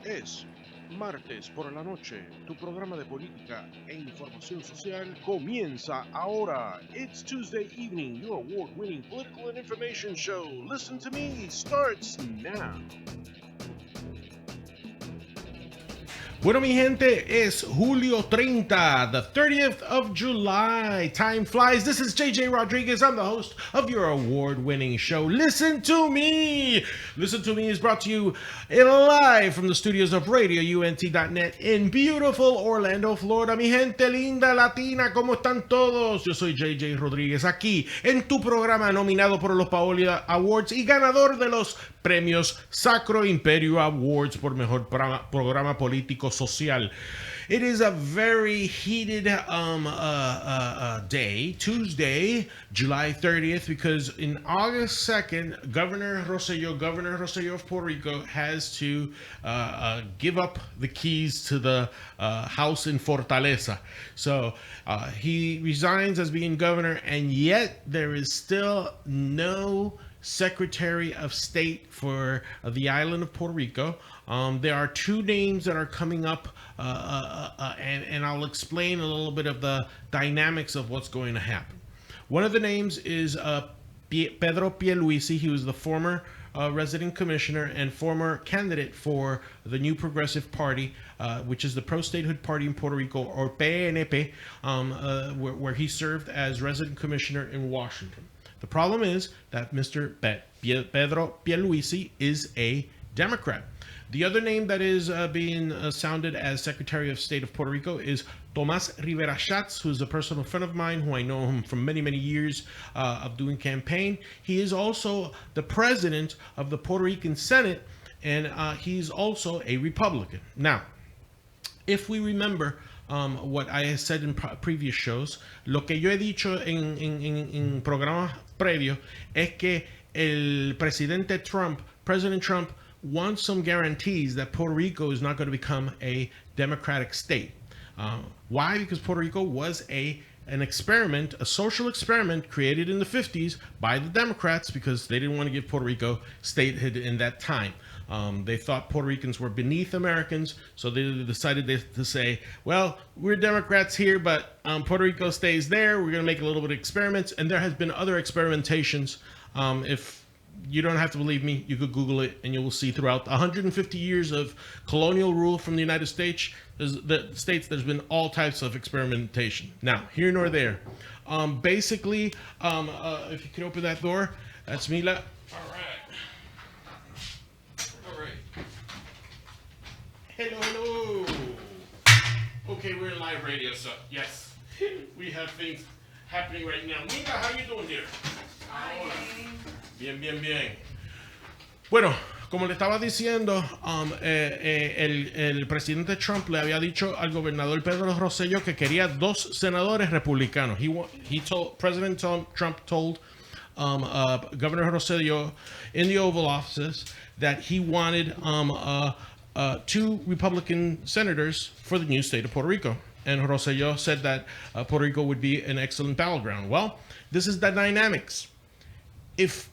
Es martes por la noche. Tu programa de política e información social comienza ahora. It's Tuesday evening. Your award-winning political and information show. Listen to me starts now. Bueno, mi gente, es Julio 30, the 30th of July. Time flies. This is J Rodríguez. I'm the host of your award-winning show, Listen to Me. Listen to Me is brought to you live from the studios of RadioUNT.net in beautiful Orlando, Florida. Mi gente linda latina, ¿cómo están todos? Yo soy J Rodríguez, aquí en tu programa nominado por los Paoli Awards y ganador de los premios Sacro Imperio Awards por mejor programa político social. It is a very heated day, Tuesday, July 30th, because in August 2nd, Governor Rosselló of Puerto Rico has to give up the keys to the house in Fortaleza. So he resigns as being governor, and yet there is still no Secretary of State for the island of Puerto Rico. There are two names that are coming up, and I'll explain a little bit of the dynamics of what's going to happen. One of the names is Pedro Pierluisi. He was the former resident commissioner and former candidate for the New Progressive Party, which is the pro-statehood party in Puerto Rico, or PNP, where he served as resident commissioner in Washington. The problem is that Mr. Pedro Pierluisi is a Democrat. The other name that is being sounded as Secretary of State of Puerto Rico is Tomás Rivera Schatz, who's a personal friend of mine, who I know him from many, many years of doing campaign. He is also the president of the Puerto Rican Senate, and he's also a Republican. Now, if we remember what I said in previous shows, lo que yo he dicho en programas previos es que el presidente Trump, President Trump, wants some guarantees that Puerto Rico is not going to become a democratic state. Why? Because Puerto Rico was an experiment, a social experiment created in the 50s by the Democrats because they didn't want to give Puerto Rico statehood in that time. They thought Puerto Ricans were beneath Americans, so they decided to say, well, we're Democrats here, but Puerto Rico stays there. We're going to make a little bit of experiments, and there has been other experimentations. If you don't have to believe me, you could Google it, and you will see throughout 150 years of colonial rule from the United States, there's been all types of experimentation. Now, here nor there. Basically, if you can open that door, that's Mila. All right. Hello. Okay, we're in live radio, so yes, we have things happening right now. Mika, how you doing, dear? Ahora. Bien. Bueno, como le estaba diciendo, el presidente Trump le había dicho al gobernador Pedro Rosselló que quería dos senadores republicanos. President Trump told Governor Rosselló in the Oval Office that he wanted two Republican senators for the new state of Puerto Rico. And Rosselló said that Puerto Rico would be an excellent battleground. Well, this is the dynamics. If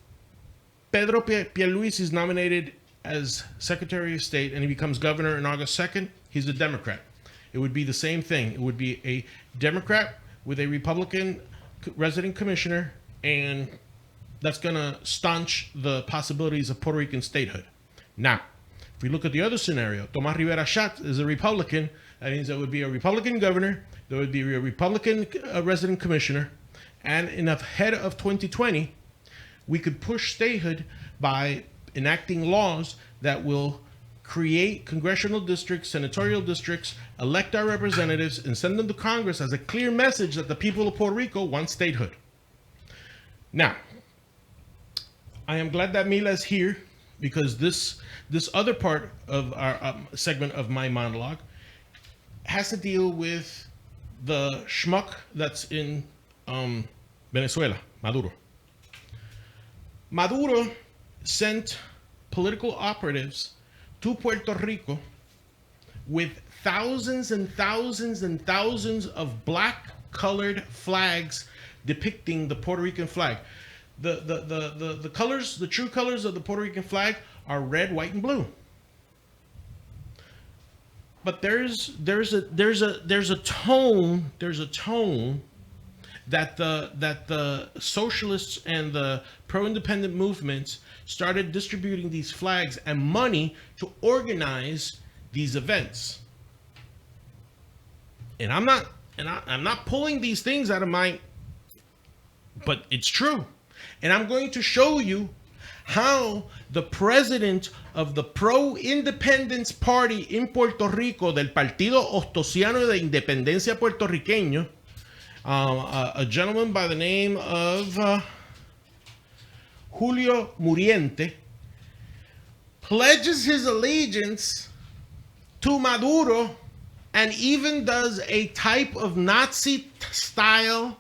Pedro Pierluisi is nominated as Secretary of State and he becomes governor on August 2nd, he's a Democrat. It would be the same thing. It would be a Democrat with a Republican resident commissioner, and that's going to staunch the possibilities of Puerto Rican statehood. Now, if we look at the other scenario, Tomás Rivera Schatz is a Republican. That means there would be a Republican governor, there would be a Republican resident commissioner, and in ahead of 2020, we could push statehood by enacting laws that will create congressional districts, senatorial districts, elect our representatives, and send them to Congress as a clear message that the people of Puerto Rico want statehood. Now, I am glad that Mila is here because this other part of our segment of my monologue has to deal with the schmuck that's in Venezuela, Maduro. Maduro sent political operatives to Puerto Rico with thousands and thousands and thousands of black colored flags depicting the Puerto Rican flag. The colors, the true colors of the Puerto Rican flag are red, white, and blue. But there's a tone that the socialists and the pro-independent movements started distributing these flags and money to organize these events. And I'm not pulling these things out of my, but it's true. And I'm going to show you how the president of the pro-independence party in Puerto Rico, del Partido Ostosiano de Independencia Puertorriqueño, a gentleman by the name of Julio Muriente, pledges his allegiance to Maduro and even does a type of Nazi-style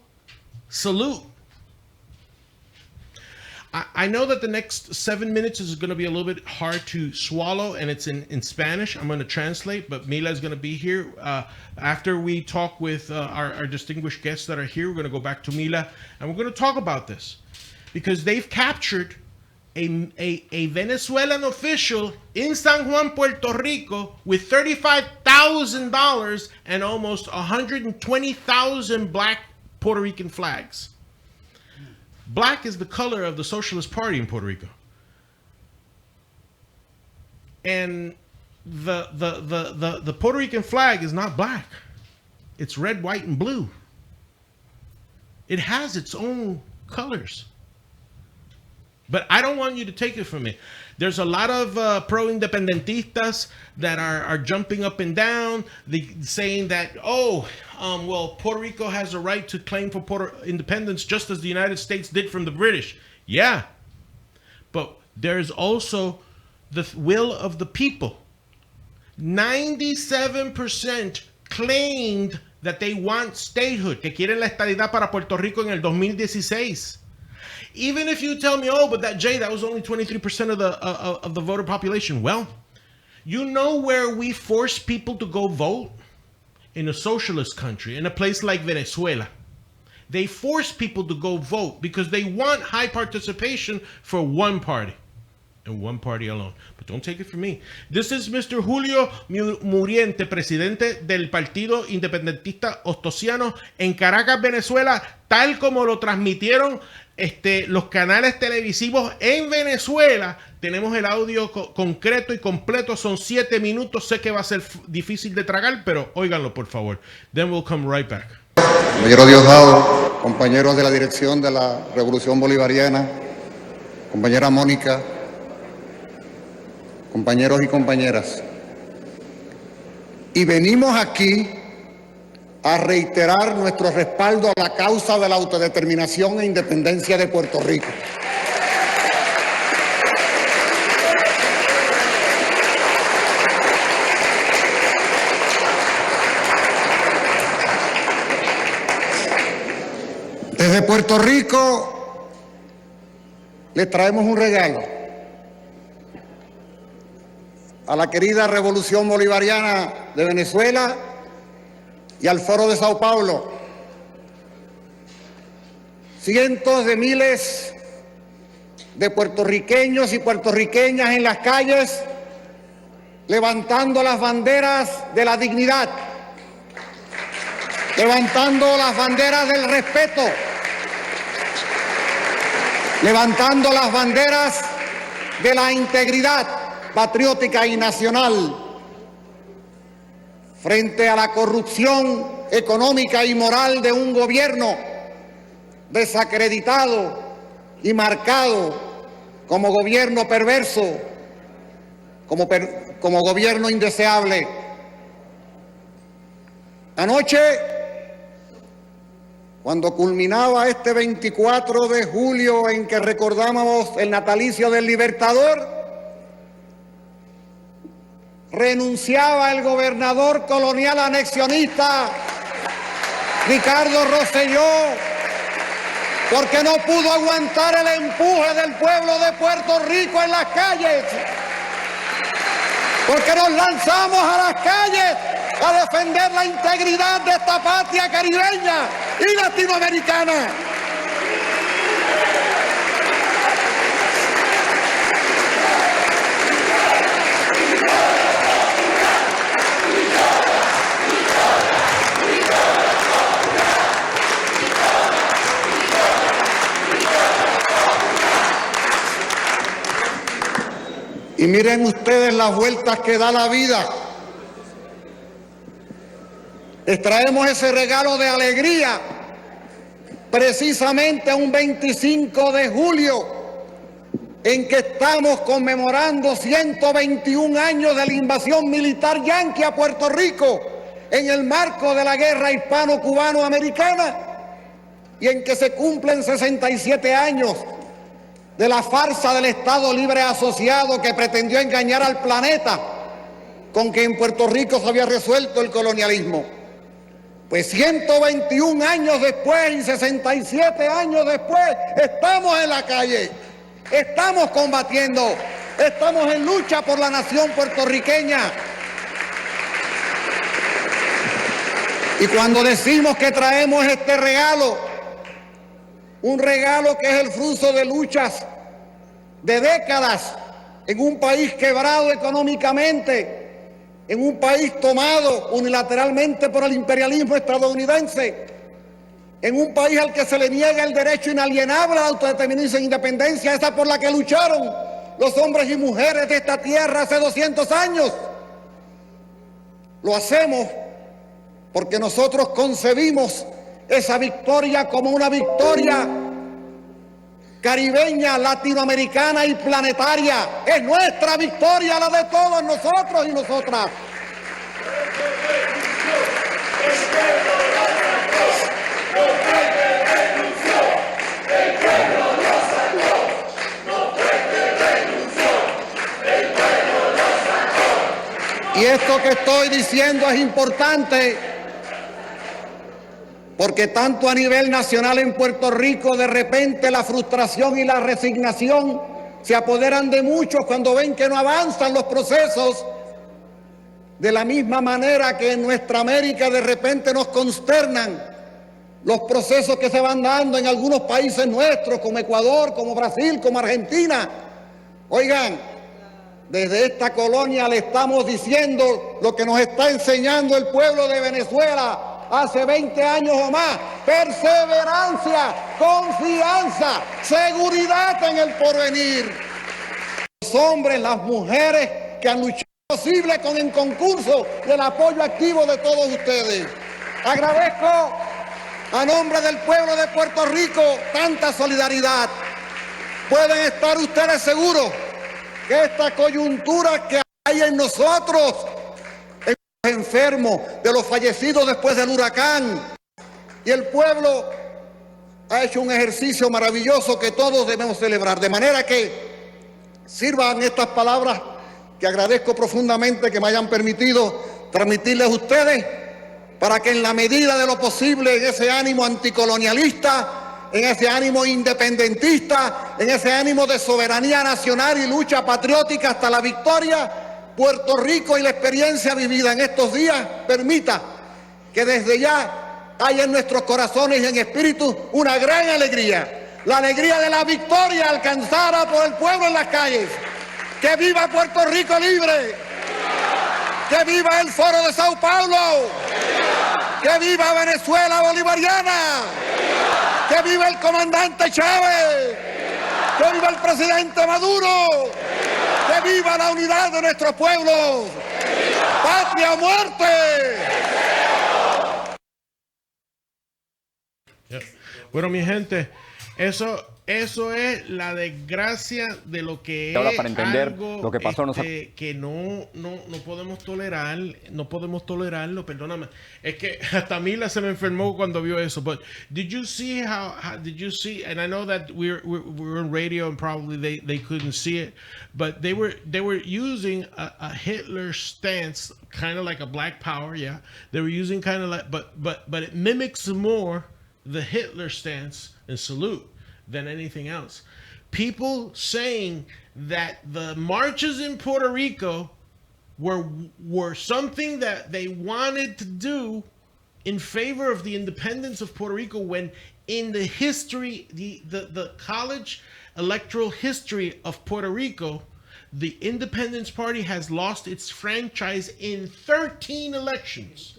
salute. I know that the next 7 minutes is going to be a little bit hard to swallow, and it's in Spanish. I'm going to translate, but Mila is going to be here. After we talk with our distinguished guests that are here, we're going to go back to Mila, and we're going to talk about this. Because they've captured a Venezuelan official in San Juan, Puerto Rico, with $35,000 and almost 120,000 black Puerto Rican flags. Black is the color of the Socialist Party in Puerto Rico. And the Puerto Rican flag is not black. It's red, white, and blue. It has its own colors. But I don't want you to take it from me. There's a lot of pro-independentistas that are jumping up and down, saying that, well, Puerto Rico has a right to claim for independence just as the United States did from the British. Yeah. But there's also the will of the people. 97% claimed that they want statehood, que quieren la estadidad para Puerto Rico en el 2016. Even if you tell me, but that was only 23% of the voter population. Well, you know where we force people to go vote? In a socialist country, in a place like Venezuela. They force people to go vote because they want high participation for one party. And one party alone. But don't take it from me. This is Mr. Julio Muriente, presidente del Partido Independentista Ostosiano en Caracas, Venezuela, tal como lo transmitieron los canales televisivos en Venezuela. Tenemos el audio concreto y completo, son 7 minutos. Sé que va a ser difícil de tragar, pero óiganlo por favor. Then we'll come right back. Compañero Diosdado, compañeros de la dirección de la Revolución Bolivariana, compañera Mónica, compañeros y compañeras. Y venimos aquí a reiterar nuestro respaldo a la causa de la autodeterminación e independencia de Puerto Rico. Desde Puerto Rico les traemos un regalo a la querida Revolución Bolivariana de Venezuela y al Foro de Sao Paulo. Cientos de miles de puertorriqueños y puertorriqueñas en las calles levantando las banderas de la dignidad, levantando las banderas del respeto, levantando las banderas de la integridad patriótica y nacional frente a la corrupción económica y moral de un gobierno desacreditado y marcado como gobierno perverso, como gobierno indeseable. Anoche, cuando culminaba este 24 de julio en que recordábamos el natalicio del Libertador, renunciaba el gobernador colonial anexionista Ricardo Rosselló porque no pudo aguantar el empuje del pueblo de Puerto Rico en las calles, porque nos lanzamos a las calles a defender la integridad de esta patria caribeña y latinoamericana. Y miren ustedes las vueltas que da la vida. Les traemos ese regalo de alegría precisamente a un 25 de julio en que estamos conmemorando 121 años de la invasión militar yanqui a Puerto Rico en el marco de la guerra hispano-cubano-americana y en que se cumplen 67 años de la farsa del Estado Libre Asociado que pretendió engañar al planeta con que en Puerto Rico se había resuelto el colonialismo. Pues 121 años después y 67 años después estamos en la calle, estamos combatiendo, estamos en lucha por la nación puertorriqueña. Y cuando decimos que traemos este regalo, un regalo que es el fruto de luchas de décadas en un país quebrado económicamente, en un país tomado unilateralmente por el imperialismo estadounidense, en un país al que se le niega el derecho inalienable a la autodeterminación e independencia, esa por la que lucharon los hombres y mujeres de esta tierra hace 200 años. Lo hacemos porque nosotros concebimos esa victoria como una victoria caribeña, latinoamericana y planetaria. Es nuestra victoria, la de todos nosotros y nosotras. Y esto que estoy diciendo es importante porque tanto a nivel nacional en Puerto Rico, de repente la frustración y la resignación se apoderan de muchos cuando ven que no avanzan los procesos, de la misma manera que en nuestra América de repente nos consternan los procesos que se van dando en algunos países nuestros, como Ecuador, como Brasil, como Argentina. Oigan, desde esta colonia le estamos diciendo lo que nos está enseñando el pueblo de Venezuela hace 20 años o más: perseverancia, confianza, seguridad en el porvenir. Los hombres, las mujeres que han luchado posible con el concurso del apoyo activo de todos ustedes. Agradezco a nombre del pueblo de Puerto Rico tanta solidaridad. Pueden estar ustedes seguros que esta coyuntura que hay en nosotros, enfermos, de los fallecidos después del huracán, y el pueblo ha hecho un ejercicio maravilloso que todos debemos celebrar, de manera que sirvan estas palabras que agradezco profundamente que me hayan permitido transmitirles a ustedes, para que en la medida de lo posible, en ese ánimo anticolonialista, en ese ánimo independentista, en ese ánimo de soberanía nacional y lucha patriótica hasta la victoria, Puerto Rico y la experiencia vivida en estos días permita que desde ya haya en nuestros corazones y en espíritu una gran alegría, la alegría de la victoria alcanzada por el pueblo en las calles. ¡Que viva Puerto Rico libre! ¡Que viva el Foro de Sao Paulo! ¡Que viva Venezuela bolivariana! ¡Que viva el comandante Chávez! ¡Que viva el presidente Maduro! ¡Que viva la unidad de nuestros pueblos! ¡Patria o muerte! Bueno, mi gente, eso es la desgracia de lo que ahora es para entender algo lo que pasó que no podemos tolerar, no podemos tolerarlo, perdóname. Es que hasta Mila se me enfermó cuando vio eso. But did you see how did you see? And I know that we're on radio and probably they couldn't see it, but they were using a Hitler stance, kind of like a Black Power, yeah. They were using kind of like, but it mimics more the Hitler stance and salute than anything else. People saying that the marches in Puerto Rico were something that they wanted to do in favor of the independence of Puerto Rico, when in the history, the college electoral history of Puerto Rico, the Independence Party has lost its franchise in 13 elections.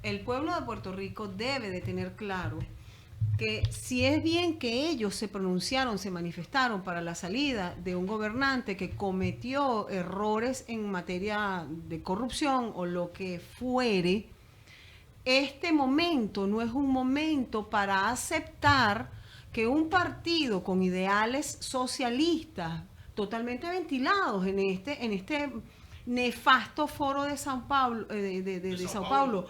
El pueblo de Puerto Rico debe de tener claro que si es bien que ellos se pronunciaron, se manifestaron para la salida de un gobernante que cometió errores en materia de corrupción o lo que fuere, este momento no es un momento para aceptar que un partido con ideales socialistas totalmente ventilados en este nefasto foro de Sao Paulo, de Sao Paulo,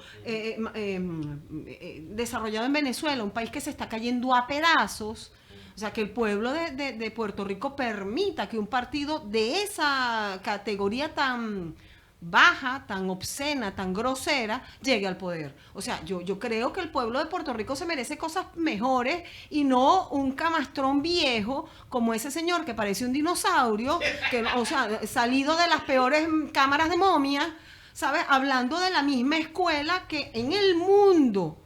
desarrollado en Venezuela, un país que se está cayendo a pedazos. O sea, que el pueblo de Puerto Rico permita que un partido de esa categoría tan baja, tan obscena, tan grosera, llegue al poder. O sea, yo creo que el pueblo de Puerto Rico se merece cosas mejores y no un camastrón viejo como ese señor que parece un dinosaurio, que, o sea, salido de las peores cámaras de momia, ¿sabes? Hablando de la misma escuela que en el mundo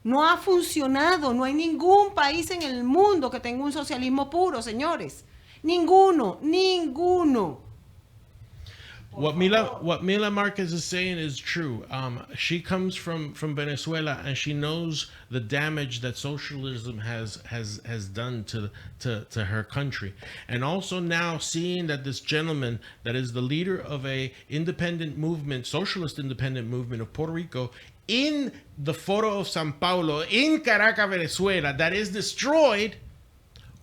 no ha funcionado. No hay ningún país en el mundo que tenga un socialismo puro, señores. Ninguno. What Mila Márquez is saying is true. She comes from Venezuela, and she knows the damage that socialism has done to her country. And also now seeing that this gentleman that is the leader of a independent movement, socialist independent movement of Puerto Rico, in the Foro of Sao Paulo, in Caracas, Venezuela, that is destroyed,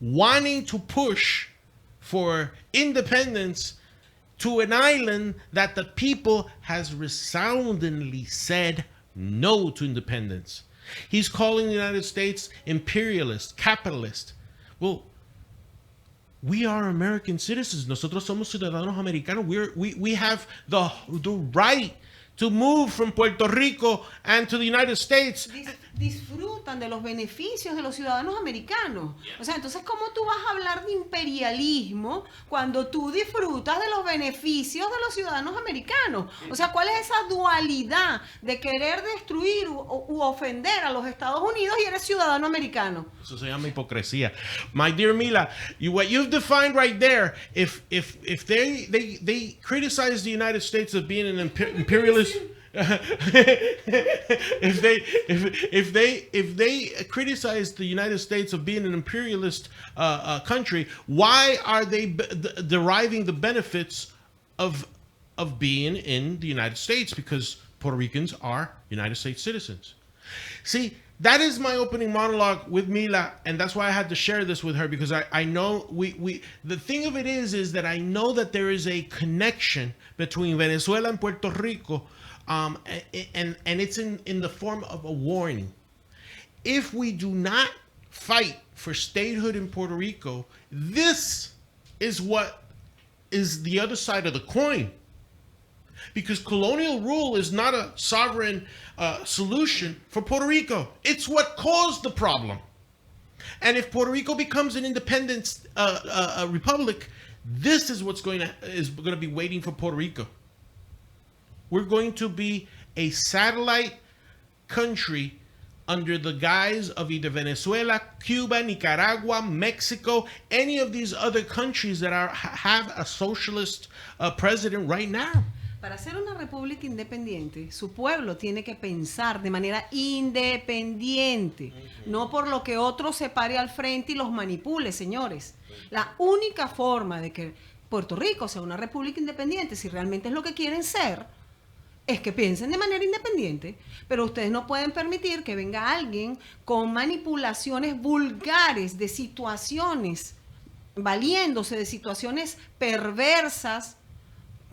wanting to push for independence to an island that the people has resoundingly said no to independence. He's calling the United States imperialist, capitalist. Well, we are American citizens. Nosotros somos ciudadanos americanos. We have the right to move from Puerto Rico and to the United States. Disfrutan de los beneficios de los ciudadanos americanos. O sea, entonces, ¿cómo tú vas a hablar de imperialismo cuando tú disfrutas de los beneficios de los ciudadanos americanos? O sea, ¿cuál es esa dualidad de querer destruir u ofender a los Estados Unidos y eres ciudadano americano? Eso se llama hipocresía. My dear Mila, what you've defined right there, if they criticize the United States of being an imperialist, if they criticize the United States of being an imperialist country, why are they deriving the benefits of being in the United States? Because Puerto Ricans are United States citizens. See, that is my opening monologue with Mila, and that's why I had to share this with her, because I know the thing of it is that I know that there is a connection between Venezuela and Puerto Rico. And it's in the form of a warning. If we do not fight for statehood in Puerto Rico, this is what is the other side of the coin. Because colonial rule is not a sovereign solution for Puerto Rico. It's what caused the problem. And if Puerto Rico becomes an independent republic, this is what's going to be waiting for Puerto Rico. We're going to be a satellite country under the guise of either Venezuela, Cuba, Nicaragua, Mexico, any of these other countries that have a socialist president right now. Para ser una república independiente, su pueblo tiene que pensar de manera independiente, no por lo que otro se pare al frente y los manipule, señores. La única forma de que Puerto Rico sea una república independiente, si realmente es lo que quieren ser, es que piensen de manera independiente, pero ustedes no pueden permitir que venga alguien con manipulaciones vulgares de situaciones, valiéndose de situaciones perversas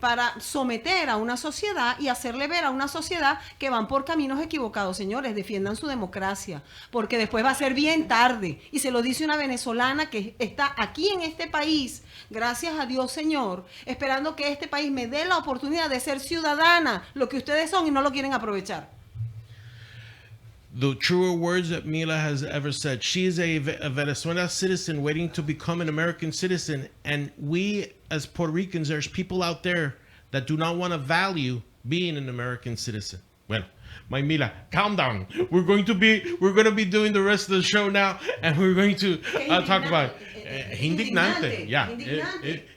para someter a una sociedad y hacerle ver a una sociedad que van por caminos equivocados. Señores, defiendan su democracia, porque después va a ser bien tarde. Y se lo dice una venezolana que está aquí en este país, gracias a Dios, Señor, esperando que este país me dé la oportunidad de ser ciudadana, lo que ustedes son y no lo quieren aprovechar. The truer words that Mila has ever said. She is a Venezuela citizen waiting to become an American citizen. And we, as Puerto Ricans, there's people out there that do not want to value being an American citizen. Bueno, my Mila, calm down. We're going to be doing the rest of the show now, and we're going to talk about indignante. Yeah,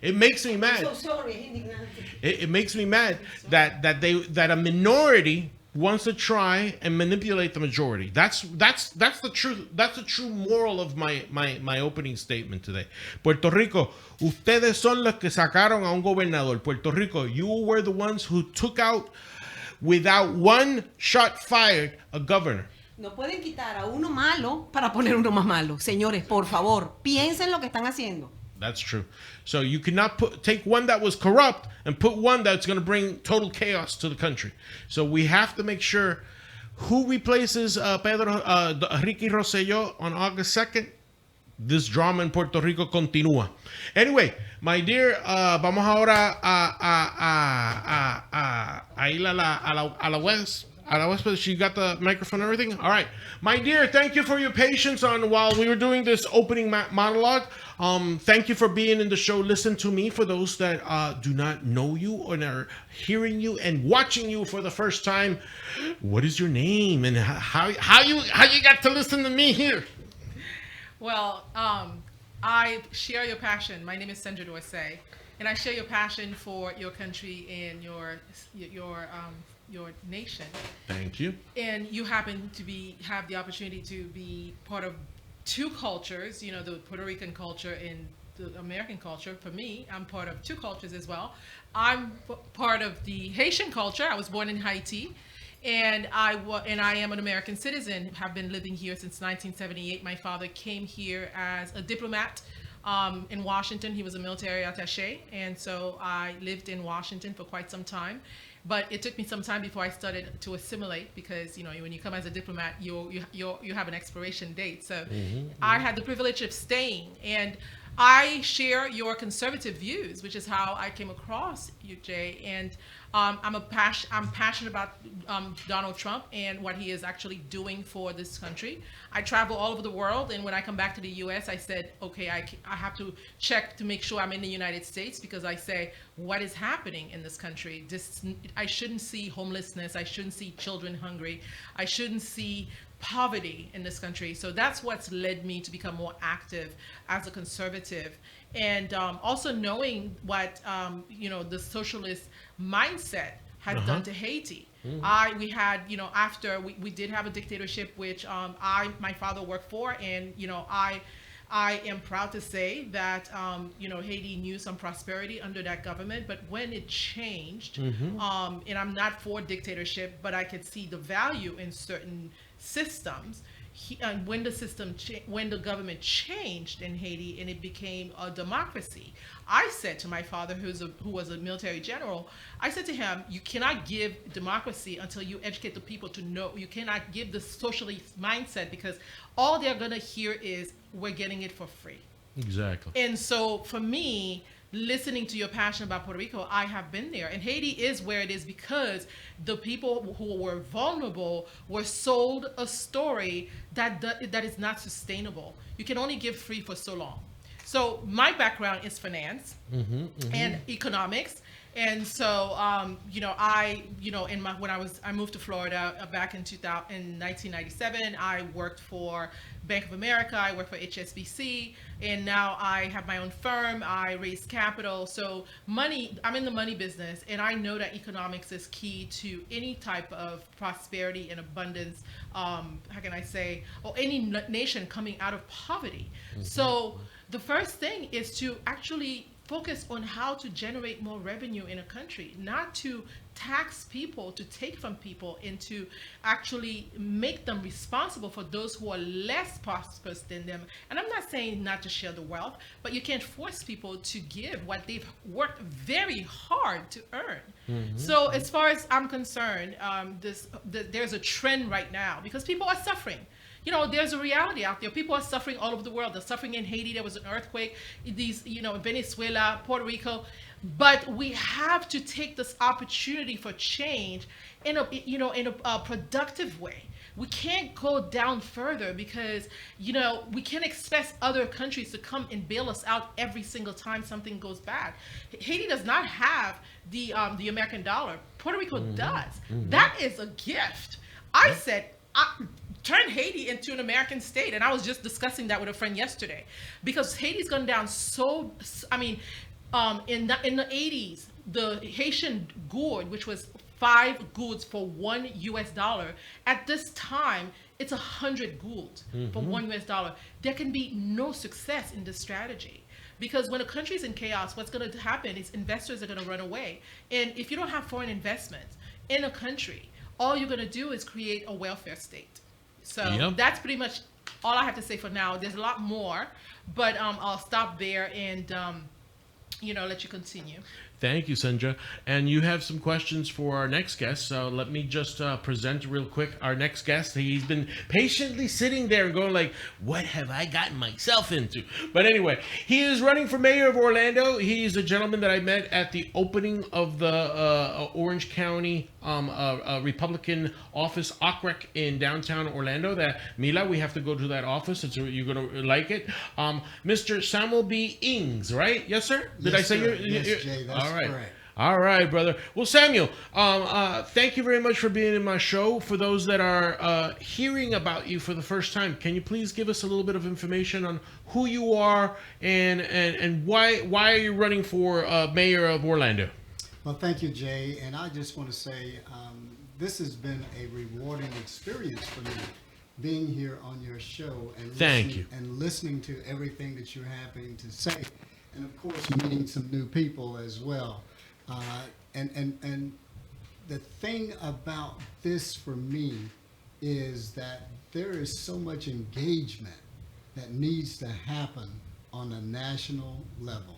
it makes me mad. I'm so sorry, indignante. It makes me mad that a minority wants to try and manipulate the majority. That's the true moral of my opening statement today. Puerto Rico, ustedes son los que sacaron a un gobernador. Puerto Rico, you were the ones who took out, without one shot fired, a governor. No pueden quitar a uno malo para poner uno más malo. Señores, por favor, piensen lo que están haciendo. That's true. So you cannot take one that was corrupt and put one that's going to bring total chaos to the country. So we have to make sure who replaces Ricky Rosselló on August 2nd. This drama in Puerto Rico continúa. Anyway, my dear, vamos ahora a ir a la West. She got the microphone and everything? All right. My dear, thank you for your patience while we were doing this opening monologue. Thank you for being in the show. Listen to me for those that do not know you or are hearing you and watching you for the first time. What is your name and how you got to listen to me here? Well, I share your passion. My name is Sendra Dorce, and I share your passion for your country and your nation. Thank you. And you happen to have the opportunity to be part of two cultures, you know, the Puerto Rican culture and the American culture. For me, I'm part of two cultures as well. I'm part of the Haitian culture. I was born in Haiti, and I am an American citizen. Have been living here since 1978. My father came here as a diplomat in Washington. He was a military attaché, and so I lived in Washington for quite some time. But it took me some time before I started to assimilate, because you know, when you come as a diplomat, you have an expiration date. So I had the privilege of staying, and I share your conservative views, which is how I came across you, Jay. And I'm passionate about Donald Trump and what he is actually doing for this country. I travel all over the world, and when I come back to the U.S., I said, okay, I have to check to make sure I'm in the United States, because I say, what is happening in this country? I shouldn't see homelessness. I shouldn't see children hungry. I shouldn't see poverty in this country. So that's what's led me to become more active as a conservative, and also knowing what the socialist mindset has done to Haiti. We had, after we did have a dictatorship, which my father worked for, and I am proud to say that Haiti knew some prosperity under that government, but when it changed, and I'm not for dictatorship, but I could see the value in certain systems. When the government changed in Haiti and it became a democracy, I said to my father, who was a military general, I said to him, you cannot give democracy until you educate the people to know. You cannot give the socialist mindset, because all they're going to hear is, we're getting it for free. Exactly. And so for me, listening to your passion about Puerto Rico, I have been there. And Haiti is where it is because the people who were vulnerable were sold a story that is not sustainable. You can only give free for so long. So my background is finance and economics. And so, I moved to Florida back in 1997, I worked for Bank of America, I worked for HSBC, and now I have my own firm. I raise capital. So I'm in the money business, and I know that economics is key to any type of prosperity and abundance, how can I say, or any nation coming out of poverty. So the first thing is to actually focus on how to generate more revenue in a country, not to tax people, to take from people, and to actually make them responsible for those who are less prosperous than them. And I'm not saying not to share the wealth, but you can't force people to give what they've worked very hard to earn. So as far as I'm concerned, there's a trend right now because people are suffering. There's a reality out there. People are suffering all over the world. They're suffering in Haiti. There was an earthquake. Venezuela, Puerto Rico. But we have to take this opportunity for change in a productive way. We can't go down further because, we can't expect other countries to come and bail us out every single time something goes bad. Haiti does not have the American dollar. Puerto Rico does. That is a gift. I said, turn Haiti into an American state. And I was just discussing that with a friend yesterday because Haiti's gone down in the 80s, the Haitian gourd, which was 5 goods for $1 at this time. It's 100 goods for $1. There can be no success in this strategy. Because when a country is in chaos, what's going to happen is investors are going to run away. And if you don't have foreign investments in a country, all you're going to do is create a welfare state. So that's pretty much all I have to say for now. There's a lot more, but I'll stop there and, let you continue. Thank you, Sendra. And you have some questions for our next guest. So let me just present real quick our next guest. He's been patiently sitting there and going like, what have I gotten myself into? But anyway, he is running for mayor of Orlando. He's a gentleman that I met at the opening of the Orange County Republican office, OCREC, in downtown Orlando. That Mila, we have to go to that office. You're going to like it. Mr. Samuel B. Ings, right? Yes, sir? Did I say your... Yes, Jay, that's correct. All right, brother. Well, Samuel, thank you very much for being in my show. For those that are hearing about you for the first time, can you please give us a little bit of information on who you are and why are you running for mayor of Orlando? Well, thank you, Jay. And I just want to say this has been a rewarding experience for me, being here on your show and listening to everything that you're having to say. And of course, meeting some new people as well. And the thing about this for me is that there is so much engagement that needs to happen on a national level.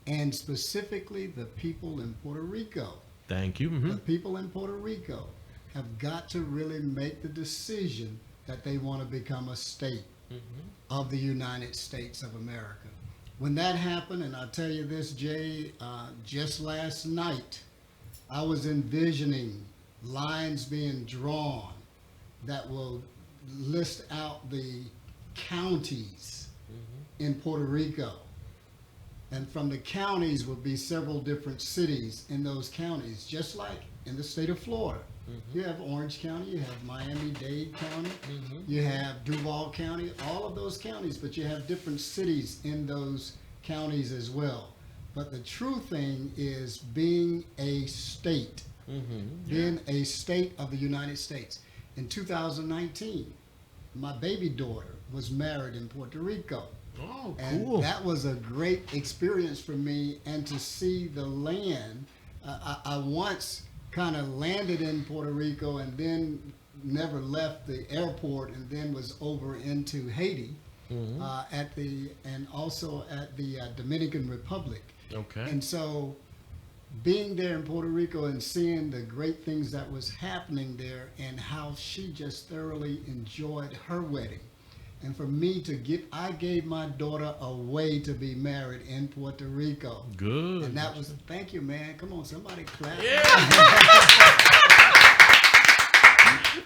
And specifically the people in Puerto Rico. Thank you. The people in Puerto Rico have got to really make the decision that they want to become a state of the United States of America. When that happened, and I'll tell you this, Jay, just last night, I was envisioning lines being drawn that will list out the counties in Puerto Rico. And from the counties will be several different cities in those counties, just like in the state of Florida. You have Orange County, you have Miami-Dade County, you have Duval County, all of those counties, but you have different cities in those counties as well. But the true thing is being a state, being a state of the United States. In 2019, my baby daughter was married in Puerto Rico. Oh, and cool. That was a great experience for me, and to see the land. I once kind of landed in Puerto Rico and then never left the airport, and then was over into Haiti and also at the Dominican Republic. Okay. And so being there in Puerto Rico and seeing the great things that was happening there and how she just thoroughly enjoyed her wedding. And for me I gave my daughter away to be married in Puerto Rico. Good. And that was, thank you, man. Come on, somebody clap. Yeah.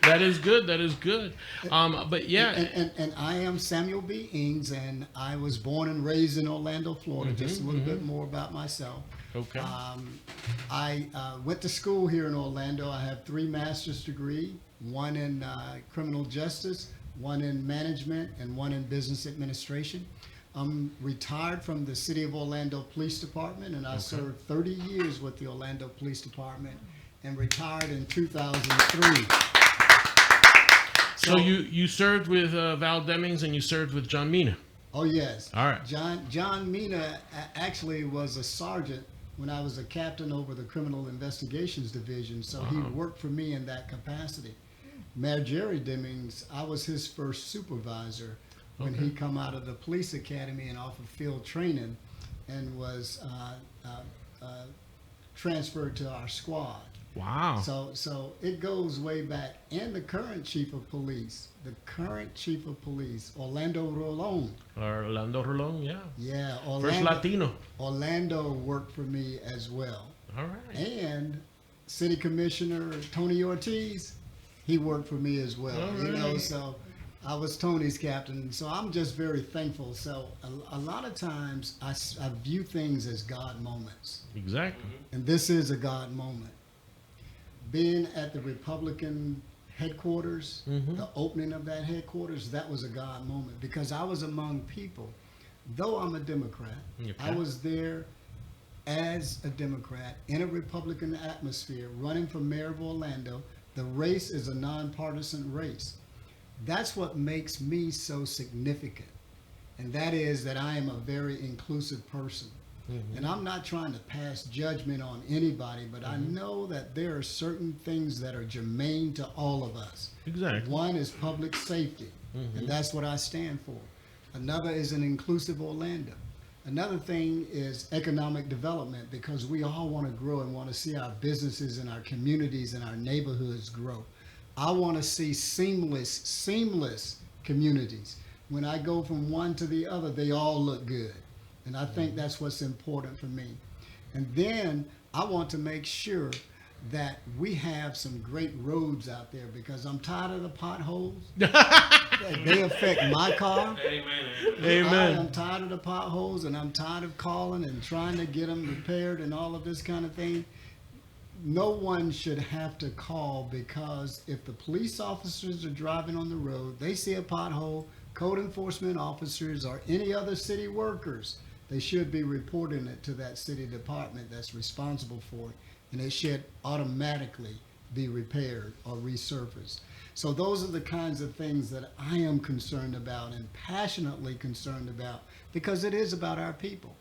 That is good. That is good. But yeah. And I am Samuel B. Ings, and I was born and raised in Orlando, Florida. Just a little bit more about myself. Okay. I went to school here in Orlando. I have 3 master's degrees, one in criminal justice, one in management, and one in business administration. I'm retired from the City of Orlando Police Department, and I served 30 years with the Orlando Police Department and retired in 2003. So you served with Val Demings and you served with John Mina. Oh, yes. All right. John Mina actually was a sergeant when I was a captain over the Criminal Investigations Division, so he worked for me in that capacity. Mayor Jerry Demings, I was his first supervisor when he come out of the police academy and off of field training and was transferred to our squad. Wow. So it goes way back. And the current chief of police, Orlando Rolón. Orlando Rolón, yeah. Yeah. First Latino. Orlando worked for me as well. All right. And City Commissioner Tony Ortiz, he worked for me as well. All You know, right. so I was Tony's captain. So I'm just very thankful. So a lot of times I view things as God moments. Exactly. And this is a God moment. Being at the Republican headquarters, the opening of that headquarters, that was a God moment because I was among people. Though I'm a Democrat, I was there as a Democrat in a Republican atmosphere running for mayor of Orlando. The race is a nonpartisan race. That's what makes me so significant. And that is that I am a very inclusive person. Mm-hmm. And I'm not trying to pass judgment on anybody, but I know that there are certain things that are germane to all of us. Exactly. One is public safety, and that's what I stand for. Another is an inclusive Orlando. Another thing is economic development, because we all want to grow and want to see our businesses and our communities and our neighborhoods grow. I want to see seamless communities. When I go from one to the other, they all look good. And I think that's what's important for me. And then I want to make sure that we have some great roads out there, because I'm tired of the potholes. They affect my car. Amen. I'm tired of the potholes, and I'm tired of calling and trying to get them repaired and all of this kind of thing. No one should have to call, because if the police officers are driving on the road, they see a pothole, code enforcement officers or any other city workers, they should be reporting it to that city department that's responsible for it, and it should automatically be repaired or resurfaced. So those are the kinds of things that I am concerned about and passionately concerned about, because it is about our people.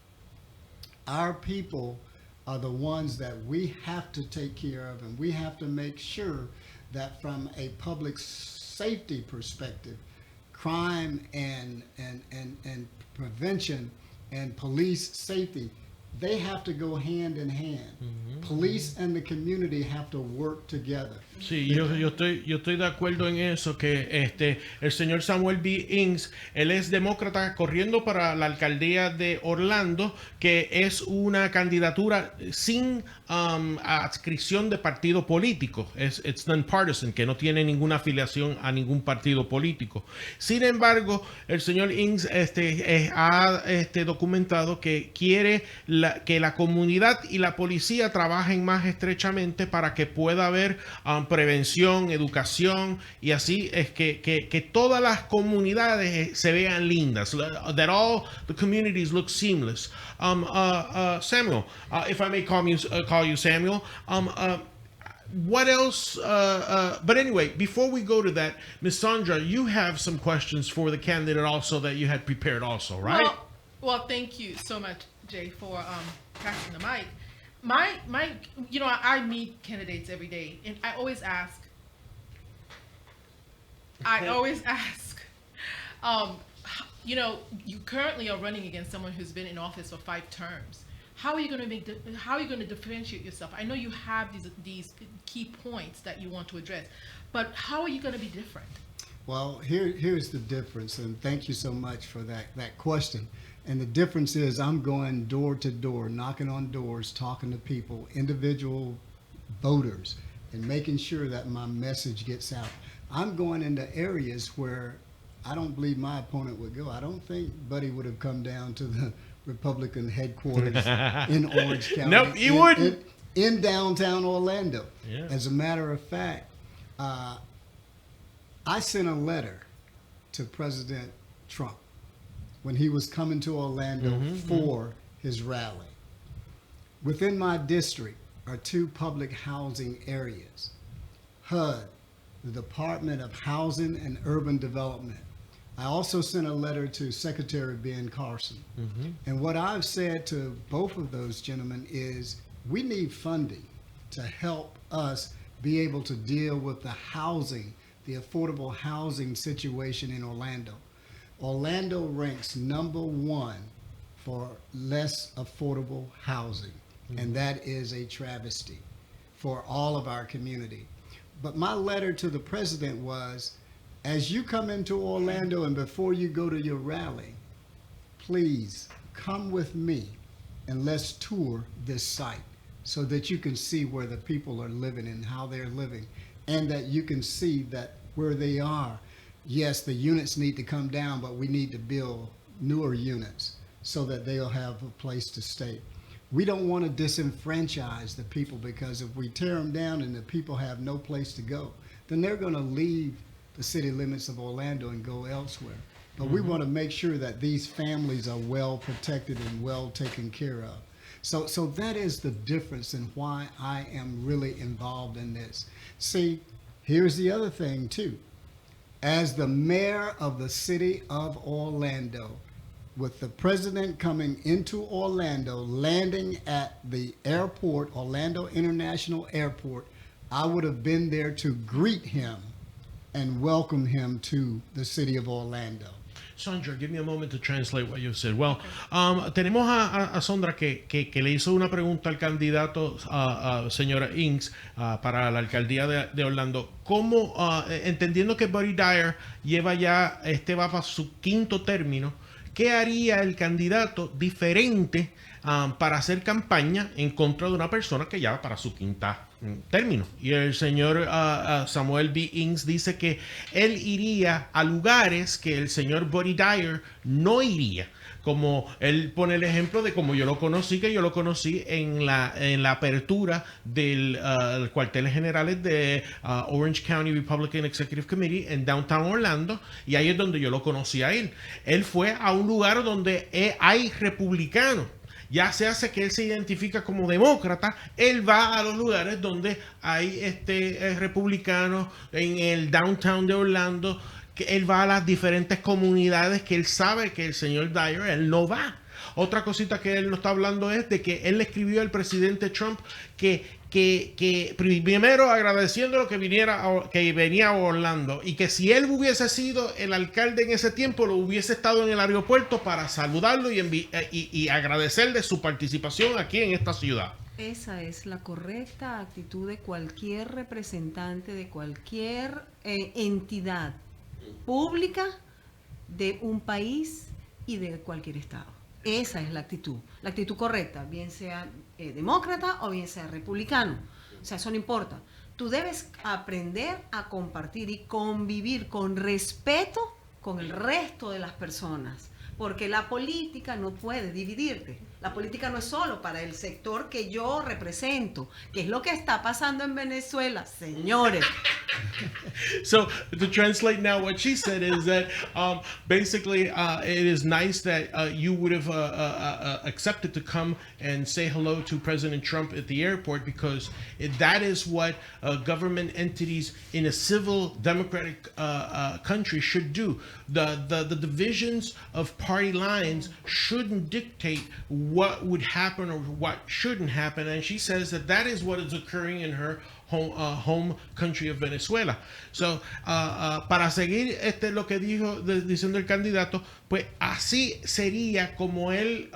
Our people are the ones that we have to take care of, and we have to make sure that from a public safety perspective, crime and prevention and police safety, they have to go hand in hand. Police and the community have to work together. Sí, yo estoy de acuerdo en eso, que el señor Samuel B. Ings, él es demócrata corriendo para la alcaldía de Orlando, que es una candidatura sin adscripción de partido político. It's nonpartisan, que no tiene ninguna afiliación a ningún partido político. Sin embargo, el señor Ings ha documentado que quiere que la comunidad y la policía trabajen más estrechamente para que pueda haber prevención, educación, y así es que todas las comunidades se vean lindas, that all the communities look seamless. Samuel, if I may call you Samuel, what else? But anyway, before we go to that, Ms. Sandra, you have some questions for the candidate also that you had prepared also, right? Well, thank you so much, Jay, for passing the mic. My, I meet candidates every day, and I always ask, you currently are running against someone who's been in office for 5 terms. How are you going to differentiate yourself? I know you have these key points that you want to address, but how are you going to be different? Well, here's the difference, and thank you so much for that question. And the difference is I'm going door to door, knocking on doors, talking to people, individual voters, and making sure that my message gets out. I'm going into areas where I don't believe my opponent would go. I don't think Buddy would have come down to the Republican headquarters in Orange County. Nope, he wouldn't. In downtown Orlando. Yeah. As a matter of fact, I sent a letter to President Trump when he was coming to Orlando for his rally. Within my district are 2 public housing areas. HUD, the Department of Housing and Urban Development. I also sent a letter to Secretary Ben Carson. And what I've said to both of those gentlemen is we need funding to help us be able to deal with the housing, the affordable housing situation in Orlando. Orlando ranks #1 for less affordable housing, and that is a travesty for all of our community. But my letter to the president was, as you come into Orlando and before you go to your rally, please come with me and let's tour this site so that you can see where the people are living and how they're living, and that you can see that where they are, yes, the units need to come down, but we need to build newer units so that they'll have a place to stay. We don't want to disenfranchise the people, because if we tear them down and the people have no place to go, then they're going to leave the city limits of Orlando and go elsewhere. But we want to make sure that these families are well protected and well taken care of. So that is the difference in why I am really involved in this. See, here's the other thing too. As the mayor of the city of Orlando, with the president coming into Orlando, landing at the airport, Orlando International Airport, I would have been there to greet him and welcome him to the city of Orlando. Sandra, give me a moment to translate what you said. Well, tenemos a Sandra que le hizo una pregunta al candidato, señora Inks, para la alcaldía de Orlando. ¿Cómo, entendiendo que Buddy Dyer va para su quinto término, qué haría el candidato diferente para hacer campaña en contra de una persona que ya va para su quinta término? Y el señor Samuel B. Inks dice que él iría a lugares que el señor Buddy Dyer no iría. Como él pone el ejemplo de como yo lo conocí, que yo lo conocí en la apertura del cuarteles generales de Orange County Republican Executive Committee en Downtown Orlando, y ahí es donde yo lo conocí a él. Él fue a un lugar donde hay republicanos. Ya se hace que él se identifica como demócrata, él va a los lugares donde hay republicanos en el downtown de Orlando, que él va a las diferentes comunidades que él sabe que el señor Dyer, él no va. Otra cosita que él nos está hablando es de que él le escribió al presidente Trump que primero agradeciéndolo que venía a Orlando, y que si él hubiese sido el alcalde en ese tiempo, lo hubiese estado en el aeropuerto para saludarlo y agradecerle su participación aquí en esta ciudad. Esa es la correcta actitud de cualquier representante de cualquier entidad pública de un país y de cualquier estado. Esa es la actitud correcta, bien sea demócrata o bien sea republicano. O sea, eso no importa. Tú debes aprender a compartir y convivir con respeto con el resto de las personas, porque la política no puede dividirte. La política no es solo para el sector que yo represento, que es lo que está pasando en Venezuela, señores. So to translate now, what she said is that basically it is nice that you would have accepted to come and say hello to President Trump at the airport, because that is what government entities in a civil democratic country should do. The divisions of party lines shouldn't dictate what would happen or what shouldn't happen, and she says that is what is occurring in her home country of Venezuela. So, para seguir lo que diciendo el candidato, pues así sería como él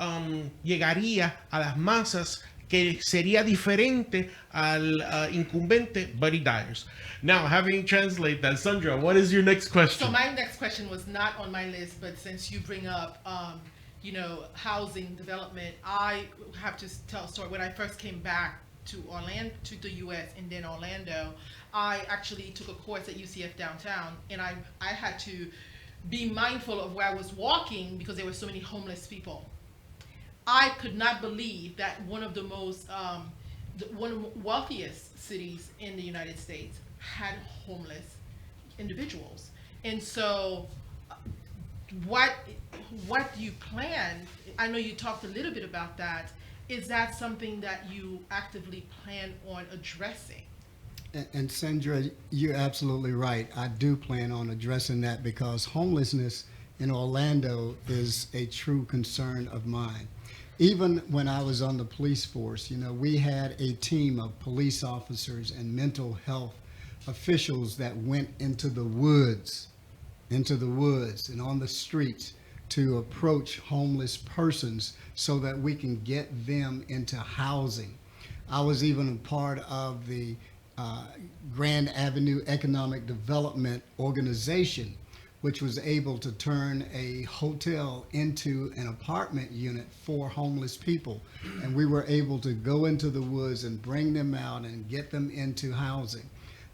llegaría a las masas, que sería diferente al incumbente Buddy Dyer. Now, having translated that, Sandra, what is your next question? So my next question was not on my list, but since you bring up housing development, I have to tell a story. When I first came back to Orlando, to the U.S. and then Orlando, I actually took a course at UCF downtown, and I had to be mindful of where I was walking because there were so many homeless people. I could not believe that one of the wealthiest cities in the United States had homeless individuals. And so what you plan, I know you talked a little bit about that, is that something that you actively plan on addressing? And Sendra, you're absolutely right. I do plan on addressing that because homelessness in Orlando is a true concern of mine. Even when I was on the police force, we had a team of police officers and mental health officials that went into the woods and on the streets to approach homeless persons so that we can get them into housing. I was even a part of the Grand Avenue Economic Development Organization, which was able to turn a hotel into an apartment unit for homeless people. And we were able to go into the woods and bring them out and get them into housing.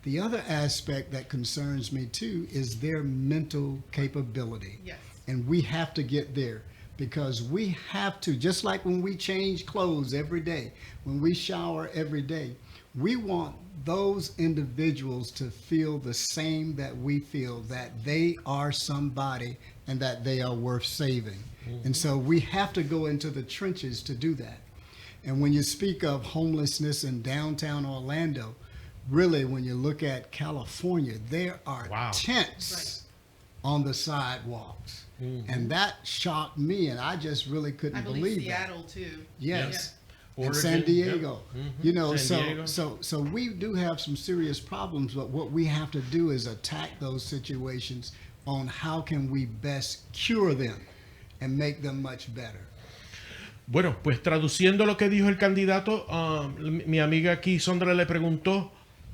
The other aspect that concerns me too is their mental capability. Yes. And we have to get there, because we have to, just like when we change clothes every day, when we shower every day, we want those individuals to feel the same that we feel, that they are somebody and that they are worth saving. Mm-hmm. And so we have to go into the trenches to do that. And when you speak of homelessness in downtown Orlando, really, when you look at California, there are tents on the sidewalks. And that shocked me, and I just really couldn't believe Seattle that. too. Yes. Yeah. And San Diego. You know, San Diego. so we do have some serious problems, but what we have to do is attack those situations on how can we best cure them and make them much better. Bueno, pues traduciendo lo que dijo el candidato, mi amiga aquí, Sandra, le preguntó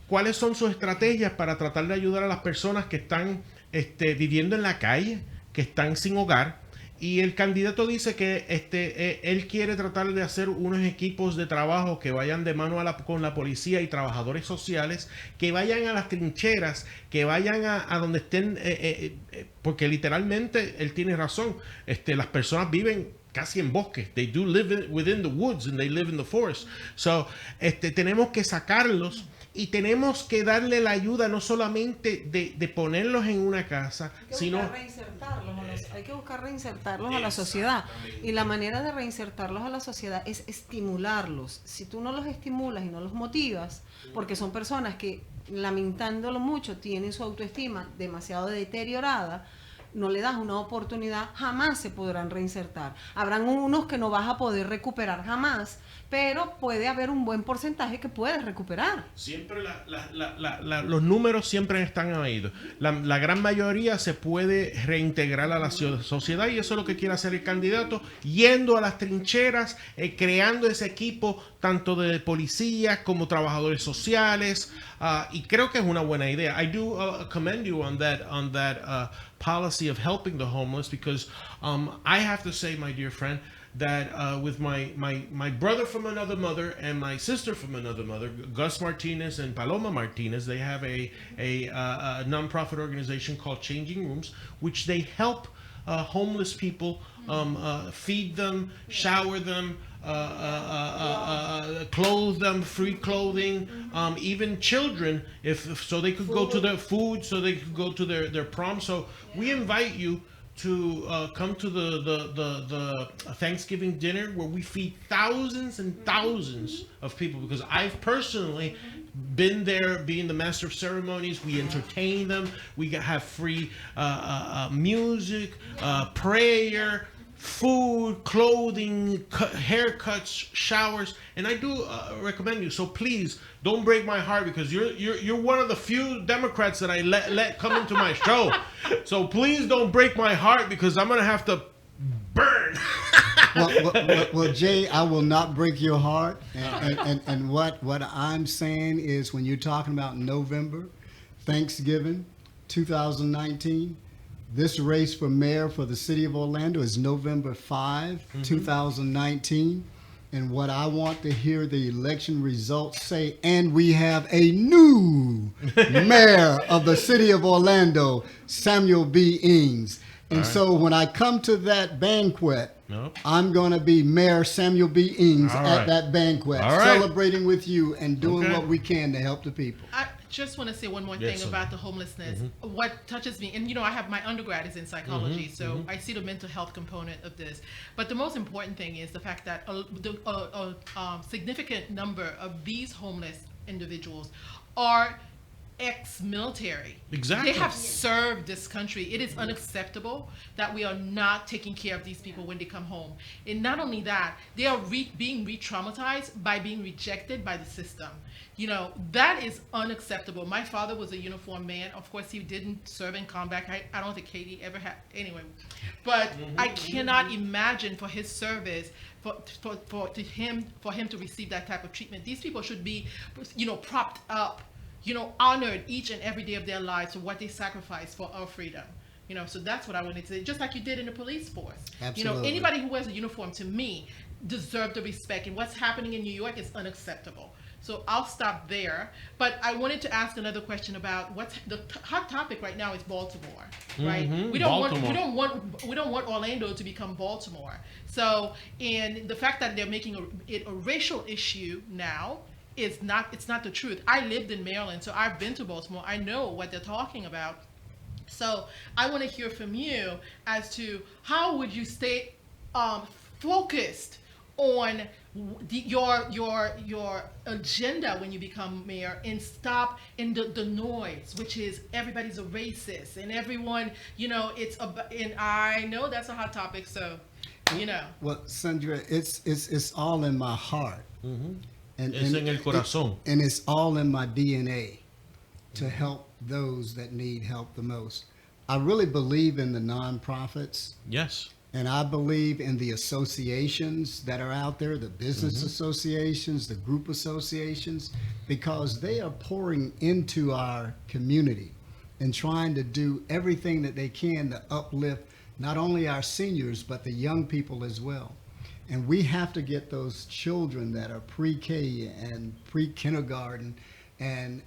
cuáles son sus estrategias para tratar de ayudar a las personas que están viviendo en la calle, que están sin hogar. Y el candidato dice que él quiere tratar de hacer unos equipos de trabajo que vayan de mano con la policía y trabajadores sociales, que vayan a las trincheras, que vayan a donde estén, porque literalmente él tiene razón, las personas viven casi en bosques. They do live within the woods and they live in the forest. So, tenemos que sacarlos y tenemos que darle la ayuda no solamente de ponerlos en una casa, sino hay que buscar reinsertarlos a la sociedad. Y la manera de reinsertarlos a la sociedad es estimularlos. Si tú no los estimulas y no los motivas, porque son personas que, lamentándolo mucho, tienen su autoestima demasiado deteriorada, no le das una oportunidad, jamás se podrán reinsertar. Habrán unos que no vas a poder recuperar jamás, pero puede haber un buen porcentaje que puedes recuperar. Siempre los números siempre están ahí. La gran mayoría se puede reintegrar a la sociedad, y eso es lo que quiere hacer el candidato, yendo a las trincheras, creando ese equipo tanto de policías como trabajadores sociales, y creo que es una buena idea. I do commend you on that policy of helping the homeless, because I have to say, my dear friend, that with my brother from another mother and my sister from another mother, Gus Martinez and Paloma Martinez, they have a nonprofit organization called Changing Rooms, which they help homeless people feed them, shower them, clothe them, free clothing, even children, so they could go to their food, so they could go to their prom. So we invite you to come to the Thanksgiving dinner, where we feed thousands and thousands of people, because I've personally been there being the master of ceremonies. We entertain them. We have free music, prayer, food, clothing, haircuts, showers, and I do recommend you. So please don't break my heart, because you're one of the few Democrats that I let come into my show. So please don't break my heart, because I'm gonna have to burn. well, Jay, I will not break your heart. And what I'm saying is, when you're talking about November, Thanksgiving, 2019. This race for mayor for the city of Orlando is November 5, 2019. And what I want to hear the election results say, and we have a new mayor of the city of Orlando, Samuel B. Ings. And so when I come to that banquet, I'm going to be Mayor Samuel B. Ings at that banquet, celebrating with you and doing what we can to help the people. I just want to say one more thing about the homelessness. What touches me, and I have my undergrad is in psychology, so I see the mental health component of this. But the most important thing is the fact that a significant number of these homeless individuals are ex-military. Exactly. They have served this country. It is unacceptable that we are not taking care of these people when they come home. And not only that, they are being re-traumatized by being rejected by the system. That is unacceptable. My father was a uniformed man. Of course, he didn't serve in combat. I don't think Katie ever had. Anyway, but I cannot imagine for his service, for him to receive that type of treatment. These people should be, propped up, honored each and every day of their lives for what they sacrificed for our freedom. So that's what I wanted to say, just like you did in the police force. Absolutely. Anybody who wears a uniform, to me, deserve the respect. And what's happening in New York is unacceptable. So I'll stop there. But I wanted to ask another question about what's the hot topic right now is Baltimore, right? We don't want Orlando to become Baltimore. So, and the fact that they're making it a racial issue now, it's not the truth. I lived in Maryland, so I've been to Baltimore. I know what they're talking about. So I want to hear from you as to how would you stay focused on your agenda when you become mayor, and stop in the noise, which is everybody's a racist and everyone, it's about, and I know that's a hot topic, so Well, Sandra, it's all in my heart. And Es en el corazón. and it's all in my DNA to help those that need help the most. I really believe in the nonprofits. Yes. And I believe in the associations that are out there, the business associations, the group associations, because they are pouring into our community and trying to do everything that they can to uplift not only our seniors, but the young people as well. And we have to get those children that are pre-K and pre-kindergarten and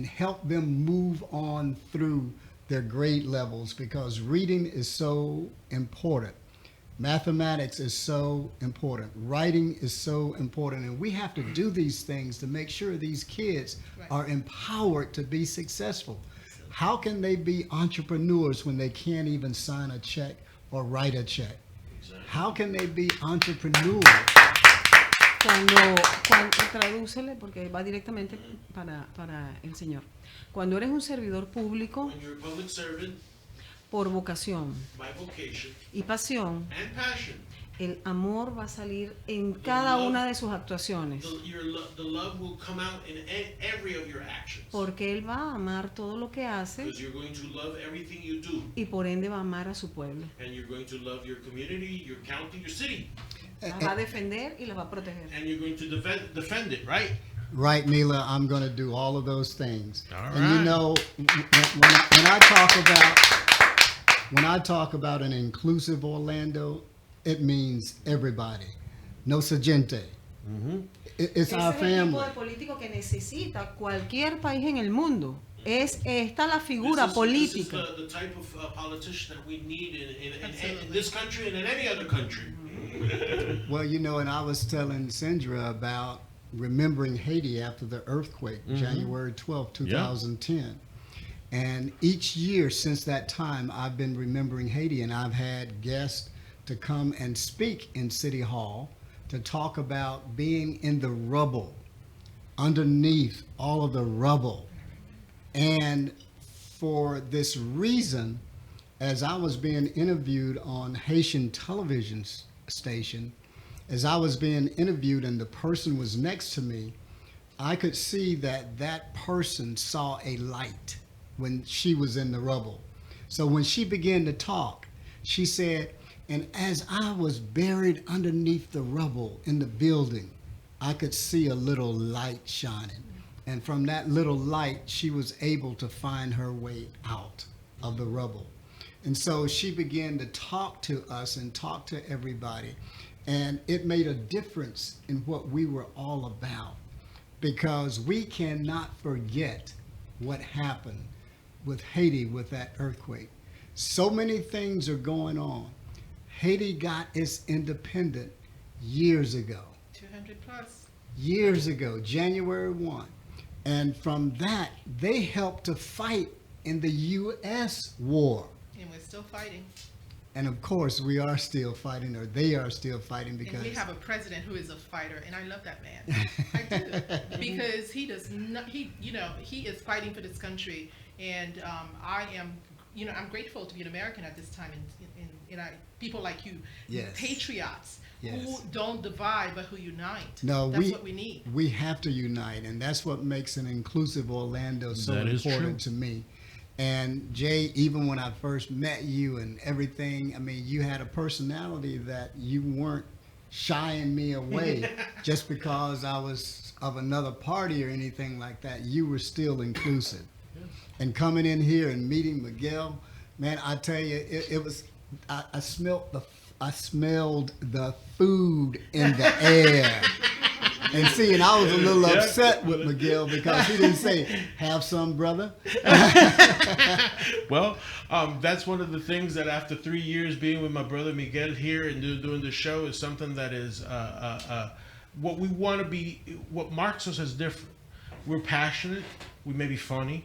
help them move on through their grade levels, because reading is so important. Mathematics is so important. Writing is so important. And we have to do these things to make sure these kids are empowered to be successful. How can they be entrepreneurs when they can't even sign a check or write a check? How can they be entrepreneurs? Cuando tradúcele, porque va directamente para el señor. Cuando eres un servidor público, When you're a public servant, por vocación by vocation y pasión, and passion, el amor va a salir en cada una de sus actuaciones. the love will come out in every of your actions. Porque él va a amar todo lo que hace Because you're going to love everything you do. y por ende va a amar a su pueblo. And you're going to love your community, your county, your city. La va a defender y la va a proteger. And you're going to defend it, right? Right, Mila, I'm going to do all of those things. All And you right. know, when I talk about an inclusive Orlando, it means everybody. No se gente. It's Ese our es el tipo family. de político que necesita cualquier país en el mundo. Es esta la figura política. This is the type of politician that we need in this country and in any other country. Well, you know, and I was telling Sendra about remembering Haiti after the earthquake, January 12, 2010. And each year since that time, I've been remembering Haiti, and I've had guests to come and speak in City Hall to talk about being in the rubble, underneath all of the rubble. And for this reason, as I was being interviewed on Haitian television station, as I was being interviewed and the person was next to me, I could see that that person saw a light when she was in the rubble. So when she began to talk, she said, and as I was buried underneath the rubble in the building, I could see a little light shining. And from that little light, she was able to find her way out of the rubble. And so she began to talk to us and talk to everybody. And it made a difference in what we were all about, because we cannot forget what happened with Haiti with that earthquake. So many things are going on. Haiti got its independence years ago. 200 plus. Years ago, January 1. And from that, they helped to fight in the U.S. war. And we're still fighting. And of course, we are still fighting, or they are still fighting, because And we have a president who is a fighter, and I love that man. I do, because he does not. He is fighting for this country, and I am. I'm grateful to be an American at this time, and people like you, Yes. patriots Yes. who don't divide but who unite. No, that's what we need. We have to unite, and that's what makes an inclusive Orlando so That is important true. to me. And Jay, even when I first met you and everything, I mean, you had a personality that you weren't shying me away just because I was of another party or anything like that. You were still inclusive. And coming in here and meeting Miguel, man, I tell you, it was. I smelled the food in the air. And see, and I was a little upset with Miguel because he didn't say, "Have some, brother." Well, that's one of the things that after 3 years being with my brother Miguel here and doing the show is something that is what we want to be, what marks us as different. We're passionate. We may be funny.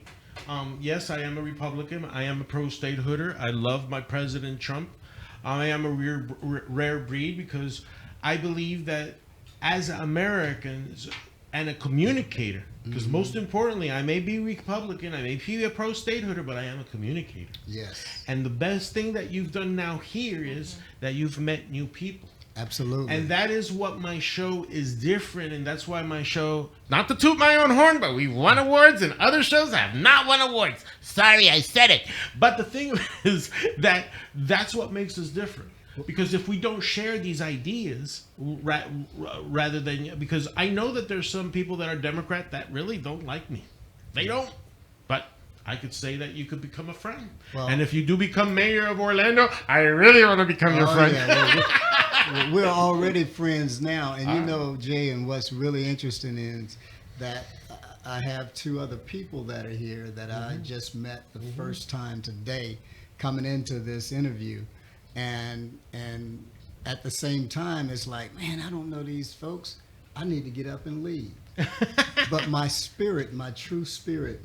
Yes, I am a Republican. I am a pro-statehooder. I love my President Trump. I am a rare breed because I believe that as Americans and a communicator, because most importantly, I may be Republican, I may be a pro-statehooder, but I am a communicator. Yes. And the best thing that you've done now here is that you've met new people. Absolutely. And that is what my show is different, and that's why my show, not to toot my own horn, but we've won awards, and other shows have not won awards. Sorry, I said it. But the thing is that that's what makes us different. Because if we don't share these ideas, rather than, because I know that there's some people that are Democrat that really don't like me. They don't. But I could say that you could become a friend. Well, and if you do become mayor of Orlando, I really want to become your friend. Yeah, we're already friends now. And you know, Jay, and what's really interesting is that I have two other people that are here that I just met the first time today coming into this interview. And at the same time, it's like, man, I don't know these folks. I need to get up and leave. But my spirit, my true spirit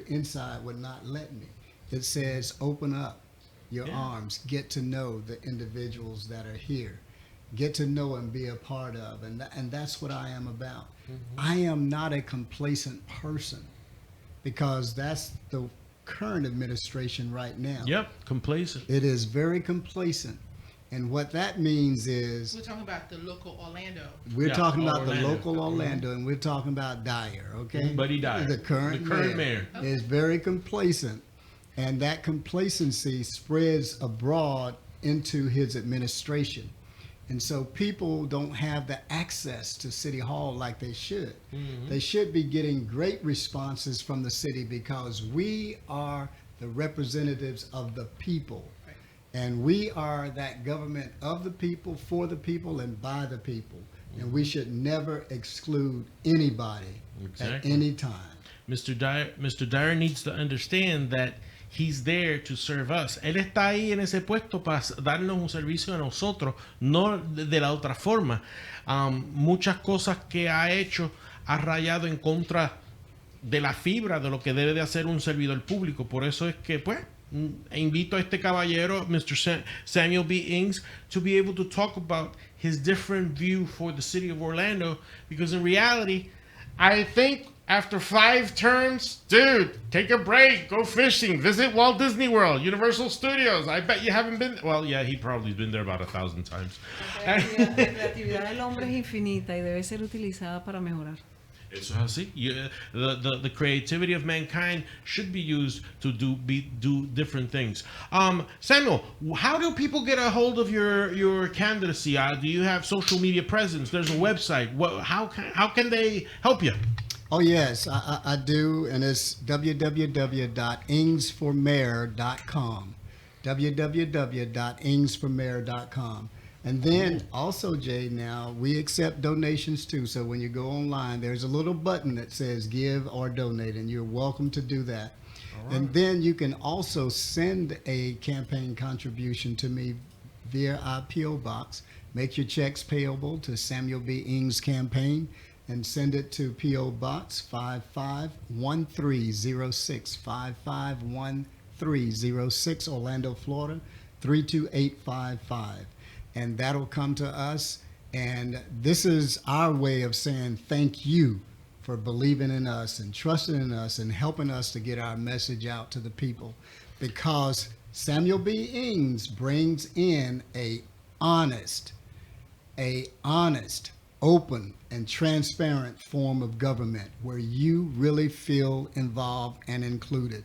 inside would not let me. It says, open up your arms, get to know the individuals that are here, get to know and be a part of. And that's what I am about. I am not a complacent person, because that's the current administration right now. Yep, complacent. It is very complacent. And what that means is, we're talking about the local Orlando. We're talking about the local Orlando, and we're talking about Dyer, okay? Buddy Dyer. The current mayor is very complacent, and that complacency spreads abroad into his administration. And so people don't have the access to City Hall like they should. They should be getting great responses from the city, because we are the representatives of the people. And we are that government of the people, for the people, and by the people. And we should never exclude anybody at any time. Mr. Dyer needs to understand that he's there to serve us. Él está ahí en ese puesto para darnos un servicio a nosotros, no de la otra forma. Muchas cosas que ha hecho ha rayado en contra de la fibra de lo que debe de hacer un servidor público. Por eso es que, pues, invito a este caballero, Mr. Samuel B. Ings, to be able to talk about his different view for the city of Orlando, because in reality, I think after 5 terms, dude, take a break, go fishing, visit Walt Disney World, Universal Studios. I bet you haven't been. Well, yeah, he probably been there about 1,000 times. La creatividad del hombre es infinita y debe ser utilizada para mejorar. Eso es así. The creativity of mankind should be used to do different things. Samuel, how do people get a hold of your candidacy? Do you have social media presence? There's a website. How can they help you? Oh, yes, I do, and it's www.ingsformayor.com. www.ingsformayor.com. And then also, Jay, now we accept donations too. So when you go online, there's a little button that says give or donate, and you're welcome to do that. Right. And then you can also send a campaign contribution to me via our P.O. Box. Make your checks payable to Samuel B. Ings Campaign, and send it to P.O. Box 551306, 551306, Orlando, Florida, 32855. And that'll come to us. And this is our way of saying thank you for believing in us and trusting in us and helping us to get our message out to the people. Because Samuel B. Ings brings in a honest, open, and transparent form of government where you really feel involved and included.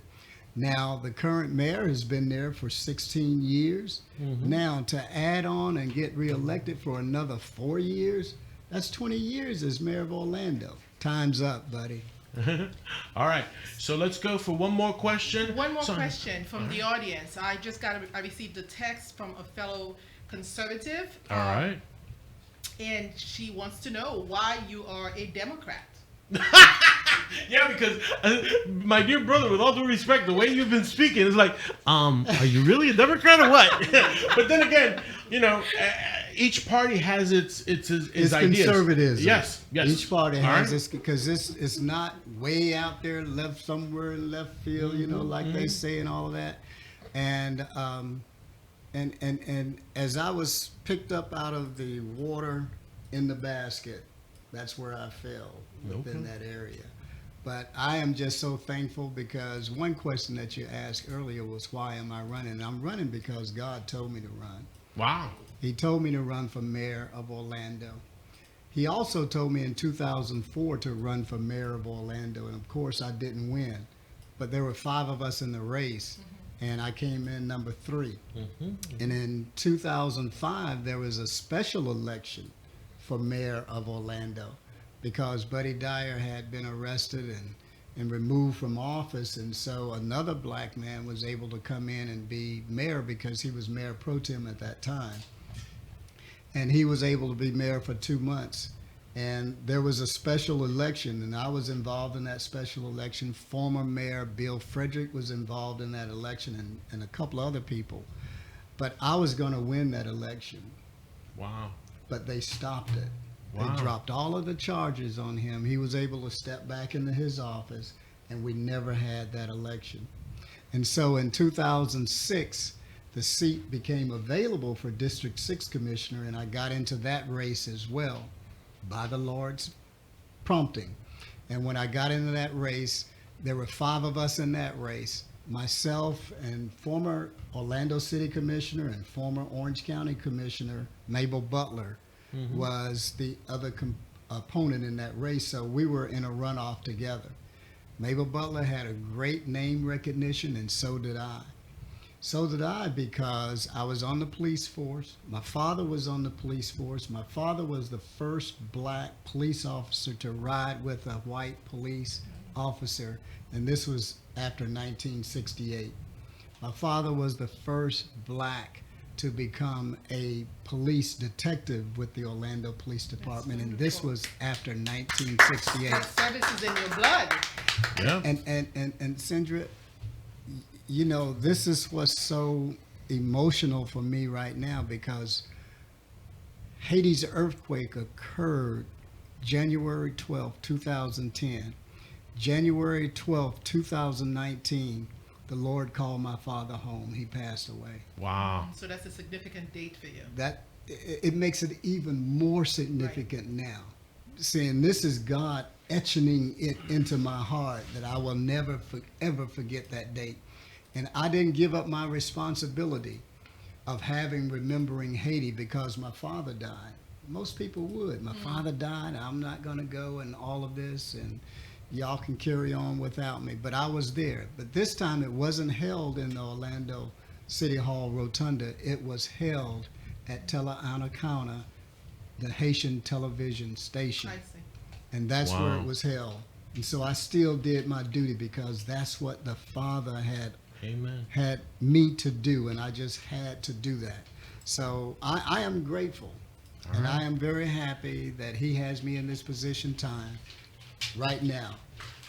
Now, the current mayor has been there for 16 years. Now, to add on and get reelected for another 4 years, that's 20 years as mayor of Orlando. Time's up, buddy. All right. So let's go for one more question. One more question from the audience. I received a text from a fellow conservative. All right. And she wants to know why you are a Democrat. Yeah, because my dear brother, with all due respect, the way you've been speaking is like, are you really a Democrat or what? But then again, you know, each party has its ideas. Conservatism. Yes. Each party has its, because it's not way out there, left somewhere in left field, you know, like they say and all of that. And And as I was picked up out of the water in the basket, that's where I fell within that area. But I am just so thankful because one question that you asked earlier was, why am I running? And I'm running because God told me to run. Wow. He told me to run for mayor of Orlando. He also told me in 2004 to run for mayor of Orlando. And of course, I didn't win. But there were 5 of us in the race, and I came in number 3. And in 2005, there was a special election for mayor of Orlando because Buddy Dyer had been arrested and removed from office. And so another black man was able to come in and be mayor because he was mayor pro tem at that time. And he was able to be mayor for 2 months. And there was a special election, and I was involved in that special election. Former Mayor Bill Frederick was involved in that election, and a couple other people. But I was going to win that election. Wow. But they stopped it. Wow. They dropped all of the charges on him. He was able to step back into his office, and we never had that election. And so in 2006, the seat became available for District 6 Commissioner, and I got into that race as well by the Lord's prompting. And when I got into that race, there were 5 of us in that race. Myself and former Orlando City Commissioner and former Orange County Commissioner Mabel Butler was the other opponent in that race. So we were in a runoff together. Mabel Butler had a great name recognition, and so did I. So did I, because I was on the police force. My father was on the police force. My father was the first black police officer to ride with a white police officer, and this was after 1968. My father was the first black to become a police detective with the Orlando Police Department, and this was after 1968. That service is in your blood. Yeah. And Sendra, you know, this is what's so emotional for me right now, because Haiti's earthquake occurred January 12, 2010. January 12, 2019, the Lord called my father home. He passed away. Wow. So that's a significant date for you. That it makes it even more significant now. Saying this is God etching it into my heart that I will never ever forget that date. And I didn't give up my responsibility of remembering Haiti because my father died. Most people would. My father died, I'm not going to go, and all of this, and y'all can carry on without me. But I was there. But this time it wasn't held in the Orlando City Hall Rotunda. It was held at Teleanacona, the Haitian television station. I see. And that's where it was held. And so I still did my duty because that's what the Father had me to do, and I just had to do that. So I am grateful, and I am very happy that He has me in this position right now.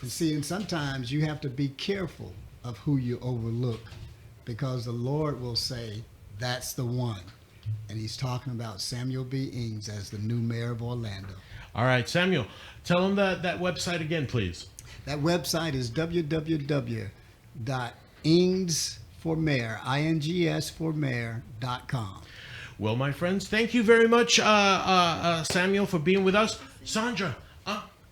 And see, and sometimes you have to be careful of who you overlook, because the Lord will say, that's the one. And He's talking about Samuel B. Ings as the new mayor of Orlando. All right, Samuel, tell them that website again, please. That website is www.ingsformayor.com. Well, my friends, thank you very much, Samuel, for being with us. Sandra.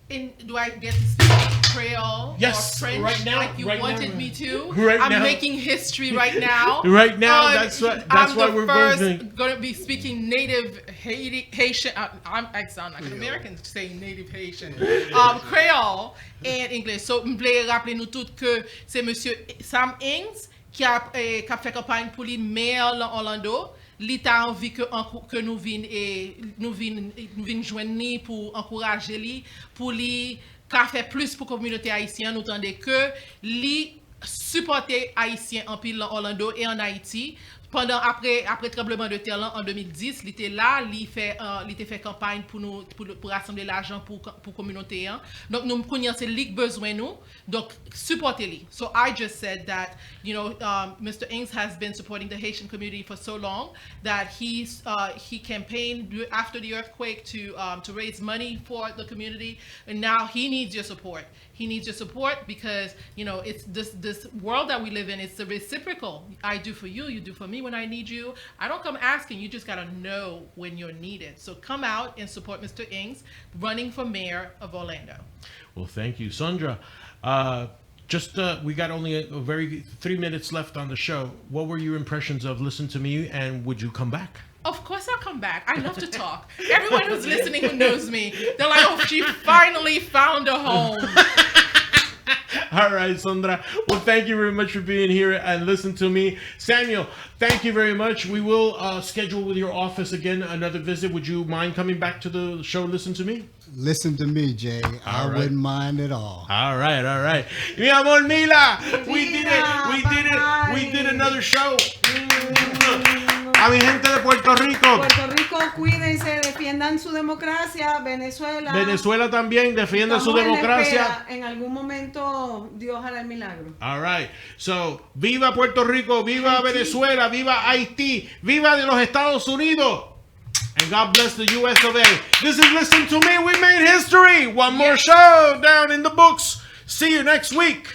Do I get to speak Creole Yes, or French right now, like you wanted me to? Right I'm now. making history right now. Right now, that's why we're both doing. I'm going to be speaking native Haitian. I sound like an American saying native Haitian. Creole and English. So, je voulais rappeler nous toutes que c'est Monsieur Sam Ings qui a fait campagne pour les maires d'Orlando. L'État a envie que nous vînes joindre pour encourager lui, pour lui faire plus pour la communauté haïtienne, autant que lui supporter haïtiens en pile en Orlando et en Haïti. Après tremblement de terre en 2010, il était là, il fait campagne pour rassembler l'argent pour communauté. Donc nous connaissons c'est lui besoin nous. Donc supportez-lui. So I just said that, you know, Mr. Ings has been supporting the Haitian community for so long that he campaigned after the earthquake to raise money for the community, and now he needs your support. He needs your support because, you know, it's this world that we live in. It's the reciprocal. I do for you, you do for me. when I need you. I don't come asking. You just got to know when you're needed. So come out and support Mr. Ings running for mayor of Orlando. Well, thank you, Sandra. We got only a very 3 minutes left on the show. What were your impressions of Listen to Me, and would you come back? Of course I'll come back. I love to talk. Everyone who's listening who knows me, they're like, oh, she finally found a home. All right, Sandra. Well, thank you very much for being here and Listen to Me. Samuel, thank you very much. We will schedule with your office again another visit. Would you mind coming back to the show Listen to Me? Listen to me, Jay. I wouldn't mind at all. All right. Mi amor, Mila, we did it. We did another show. A mi gente de Puerto Rico. Puerto Rico, cuídense, defiendan su democracia. Venezuela también, defienda su democracia. En algún momento Dios hará el milagro. All right. So, viva Puerto Rico, viva Venezuela, viva Haití, viva de los Estados Unidos. And God bless the US of A. This is Listen to Me. We made history. One more show down in the books. See you next week.